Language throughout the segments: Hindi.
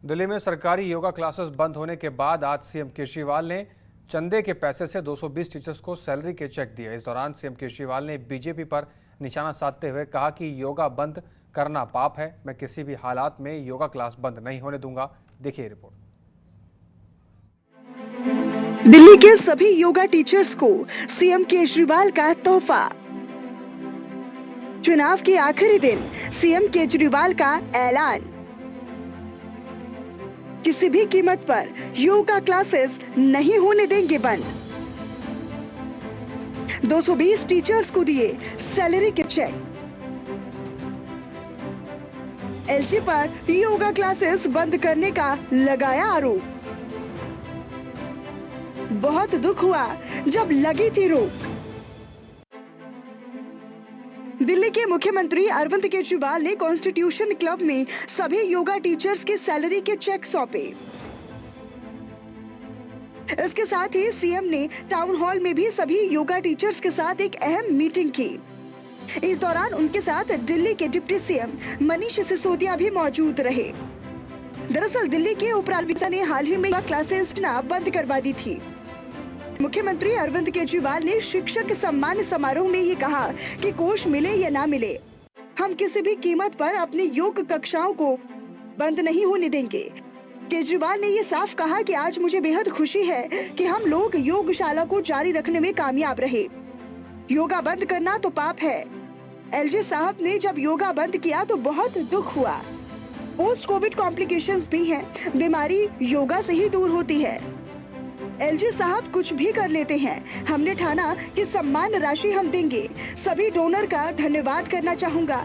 दिल्ली में सरकारी योगा क्लासेस बंद होने के बाद आज सीएम केजरीवाल ने चंदे के पैसे से 220 टीचर्स को सैलरी के चेक दिए। इस दौरान सीएम केजरीवाल ने बीजेपी पर निशाना साधते हुए कहा कि योगा बंद करना पाप है। मैं किसी भी हालात में योगा क्लास बंद नहीं होने दूंगा। देखिए रिपोर्ट। दिल्ली के सभी योगा टीचर्स को सीएम केजरीवाल का तोहफा। चुनाव के आखिरी दिन सीएम केजरीवाल का ऐलान, किसी भी कीमत पर योगा क्लासेस नहीं होने देंगे बंद। 220 टीचर्स को दिए सैलरी के चेक। एलजी पर योगा क्लासेस बंद करने का लगाया आरोप। बहुत दुख हुआ जब लगी थी रोक। दिल्ली के मुख्यमंत्री अरविंद केजरीवाल ने कॉन्स्टिट्यूशन क्लब में सभी योगा टीचर्स की सैलरी के चेक सौंपे। इसके साथ ही सीएम ने टाउन हॉल में भी सभी योगा टीचर्स के साथ एक अहम मीटिंग की। इस दौरान उनके साथ दिल्ली के डिप्टी सीएम मनीष सिसोदिया भी मौजूद रहे। दरअसल दिल्ली के उपराज्यपाल ने हाल ही में क्लासेस बंद करवा दी थी। मुख्यमंत्री अरविंद केजरीवाल ने शिक्षक सम्मान समारोह में ये कहा कि कोष मिले या ना मिले, हम किसी भी कीमत पर अपनी योग कक्षाओं को बंद नहीं होने देंगे। केजरीवाल ने ये साफ कहा कि आज मुझे बेहद खुशी है कि हम लोग योगशाला को जारी रखने में कामयाब रहे। योगा बंद करना तो पाप है। एलजी साहब ने जब योगा बंद किया तो बहुत दुख हुआ। पोस्ट कोविड कॉम्प्लिकेशंस भी हैं, बीमारी योगा से ही दूर होती है। एलजी साहब कुछ भी कर लेते हैं। हमने ठाना कि सम्मान राशि हम देंगे। सभी डोनर का धन्यवाद करना चाहूंगा।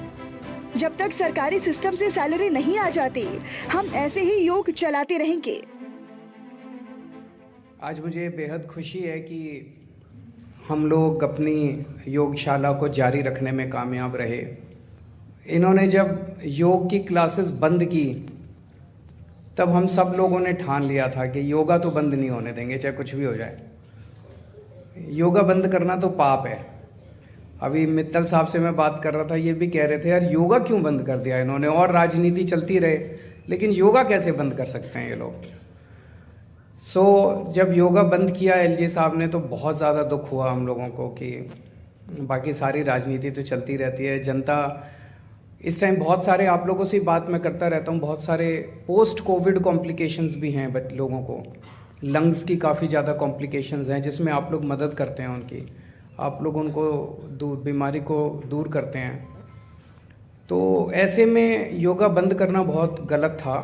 जब तक सरकारी सिस्टम से सैलरी नहीं आ जाती, हम ऐसे ही योग चलाते रहेंगे। आज मुझे बेहद खुशी है कि हम लोग अपनी योगशाला को जारी रखने में कामयाब रहे। इन्होंने जब योग की क्लासेस बंद की तब हम सब लोगों ने ठान लिया था कि योगा तो बंद नहीं होने देंगे, चाहे कुछ भी हो जाए। योगा बंद करना तो पाप है। अभी मित्तल साहब से मैं बात कर रहा था, ये भी कह रहे थे यार योगा क्यों बंद कर दिया इन्होंने, और राजनीति चलती रहे लेकिन योगा कैसे बंद कर सकते हैं ये लोग। जब योगा बंद किया एलजी साहब ने तो बहुत ज़्यादा दुख हुआ हम लोगों को कि बाकी सारी राजनीति तो चलती रहती है। जनता इस टाइम बहुत सारे, आप लोगों से बात मैं करता रहता हूँ, बहुत सारे पोस्ट कोविड कॉम्प्लिकेशंस भी हैं लोगों को। लंग्स की काफ़ी ज़्यादा कॉम्प्लिकेशंस हैं जिसमें आप लोग मदद करते हैं उनकी, आप लोग उनको बीमारी को दूर करते हैं। तो ऐसे में योगा बंद करना बहुत गलत था।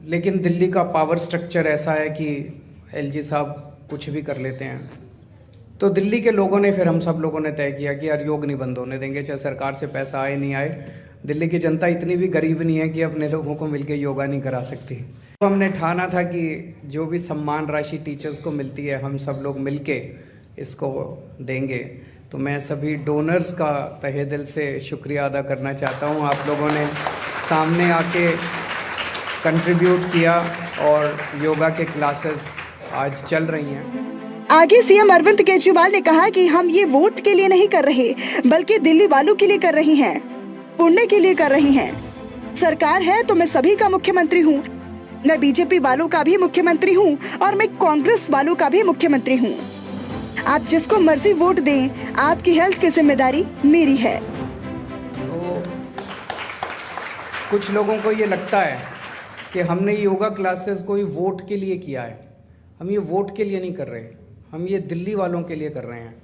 लेकिन दिल्ली का पावर स्ट्रक्चर ऐसा है कि एलजी साहब कुछ भी कर लेते हैं। तो दिल्ली के लोगों ने, फिर हम सब लोगों ने तय किया कि यार योग नहीं बंद होने देंगे, चाहे सरकार से पैसा आए नहीं आए। दिल्ली की जनता इतनी भी गरीब नहीं है कि अपने लोगों को मिलके योगा नहीं करा सकती। तो हमने ठाना था कि जो भी सम्मान राशि टीचर्स को मिलती है हम सब लोग मिलके इसको देंगे। तो मैं सभी डोनर्स का तहे दिल से शुक्रिया अदा करना चाहता हूँ। आप लोगों ने सामने आके कंट्रीब्यूट किया और योगा के क्लासेस आज चल रही हैं। आगे सीएम अरविंद केजरीवाल ने कहा कि हम ये वोट के लिए नहीं कर रहे, बल्कि दिल्ली वालों के लिए कर रहे हैं, पुण्य के लिए कर रहे हैं। सरकार है तो मैं सभी का मुख्यमंत्री हूँ। मैं बीजेपी वालों का भी मुख्यमंत्री हूँ और मैं कांग्रेस वालों का भी मुख्यमंत्री हूँ। आप जिसको मर्जी वोट दें, आपकी हेल्थ की जिम्मेदारी मेरी है। तो कुछ लोगों को ये लगता है कि हमने योगा क्लासेस कोई वोट के लिए किया है। हम ये वोट के लिए नहीं कर रहे, हम ये दिल्ली वालों के लिए कर रहे हैं।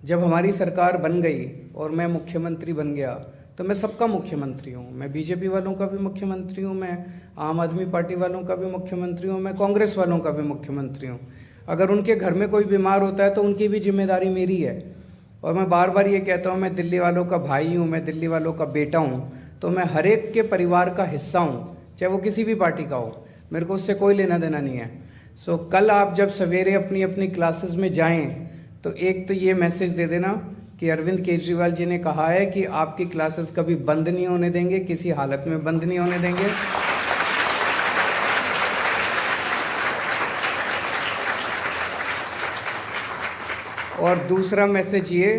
जब हमारी सरकार बन गई और मैं मुख्यमंत्री बन गया तो मैं सबका मुख्यमंत्री हूँ। मैं बीजेपी वालों का भी मुख्यमंत्री हूँ, मैं आम आदमी पार्टी वालों का भी मुख्यमंत्री हूँ, मैं कांग्रेस वालों का भी मुख्यमंत्री हूँ। अगर उनके घर में कोई बीमार होता है तो उनकी भी जिम्मेदारी मेरी है। और मैं बार बार ये कहता हूँ, मैं दिल्ली वालों का भाई हूँ, मैं दिल्ली वालों का बेटा हूँ। तो मैं हर एक के परिवार का हिस्सा हूँ, चाहे वो किसी भी पार्टी का हो। मेरे को उससे कोई लेना देना नहीं है। कल आप जब सवेरे अपनी अपनी क्लासेस में जाएं तो एक तो ये मैसेज दे देना कि अरविंद केजरीवाल जी ने कहा है कि आपकी क्लासेस कभी बंद नहीं होने देंगे, किसी हालत में बंद नहीं होने देंगे। और दूसरा मैसेज ये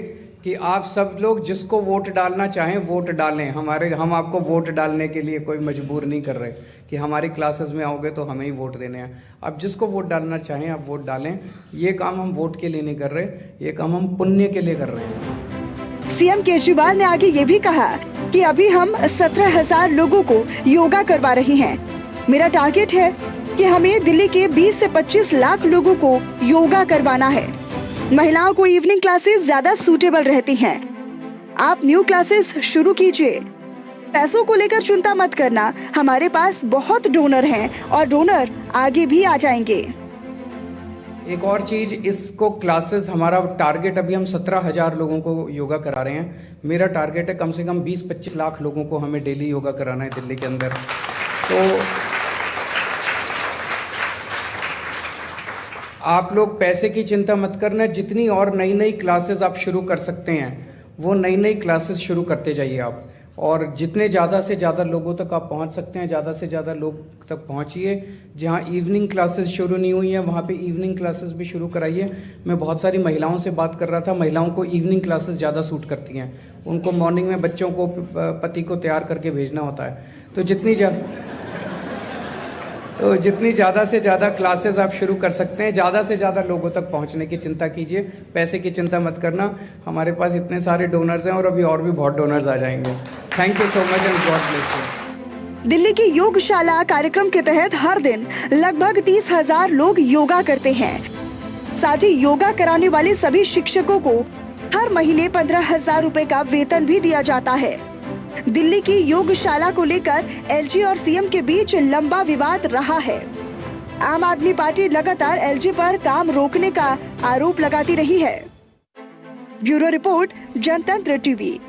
कि आप सब लोग जिसको वोट डालना चाहें वोट डालें। हम आपको वोट डालने के लिए कोई मजबूर नहीं कर रहे कि हमारी क्लासेस में आओगे तो हमें ही वोट देने हैं। आप जिसको वोट डालना चाहें आप वोट डालें। ये काम हम वोट के लिए नहीं कर रहे, ये काम हम पुण्य के लिए कर रहे हैं। सीएम केजरीवाल ने आगे ये भी कहा कि अभी हम 17,000 लोगों को योगा करवा रहे हैं। मेरा टारगेट है कि हमें दिल्ली के 20 से 25 लाख लोगों को योगा करवाना है। महिलाओं को इवनिंग क्लासेस ज्यादा सूटेबल रहती हैं। आप न्यू क्लासेस शुरू कीजिए। पैसों को लेकर चिंता मत करना, हमारे पास बहुत डोनर हैं और डोनर आगे भी आ जाएंगे। एक और चीज़, इसको क्लासेस, हमारा टारगेट अभी हम 17,000 लोगों को योगा करा रहे हैं। मेरा टारगेट है कम से कम 20-25 लाख लोगों को हमें डेली योगा कराना है दिल्ली के अंदर। तो आप लोग पैसे की चिंता मत करना, जितनी और नई नई क्लासेस आप शुरू कर सकते हैं वो नई नई क्लासेस शुरू करते जाइए आप। और जितने ज़्यादा से ज़्यादा लोगों तक आप पहुंच सकते हैं ज़्यादा से ज़्यादा लोग तक पहुंचिए। जहां इवनिंग क्लासेस शुरू नहीं हुई हैं वहां पे इवनिंग क्लासेस भी शुरू कराइए। मैं बहुत सारी महिलाओं से बात कर रहा था, महिलाओं को इवनिंग क्लासेस ज़्यादा सूट करती हैं। उनको मॉर्निंग में बच्चों को, पति को तैयार करके भेजना होता है। तो जितनी ज़्यादा से ज़्यादा क्लासेस आप शुरू कर सकते हैं, ज़्यादा से ज़्यादा लोगों तक पहुंचने की चिंता कीजिए। पैसे की चिंता मत करना, हमारे पास इतने सारे डोनर्स हैं और अभी और भी बहुत डोनर्स आ जाएंगे। Thank you so much and God bless you. Delhi की योगशाला कार्यक्रम के तहत हर दिन लगभग 30,000 लोग योगा करते हैं। साथ ही योगा कराने वाले सभी शिक्षकों को हर महीने 15,000 रुपए का वेतन भी दिया जाता है। दिल्ली की योगशाला को लेकर एलजी और सीएम के बीच लंबा विवाद रहा है। आम आदमी पार्टी लगातार एलजी पर काम रोकने का आरोप लगाती रही है। ब्यूरो रिपोर्ट, जनतंत्र टीवी।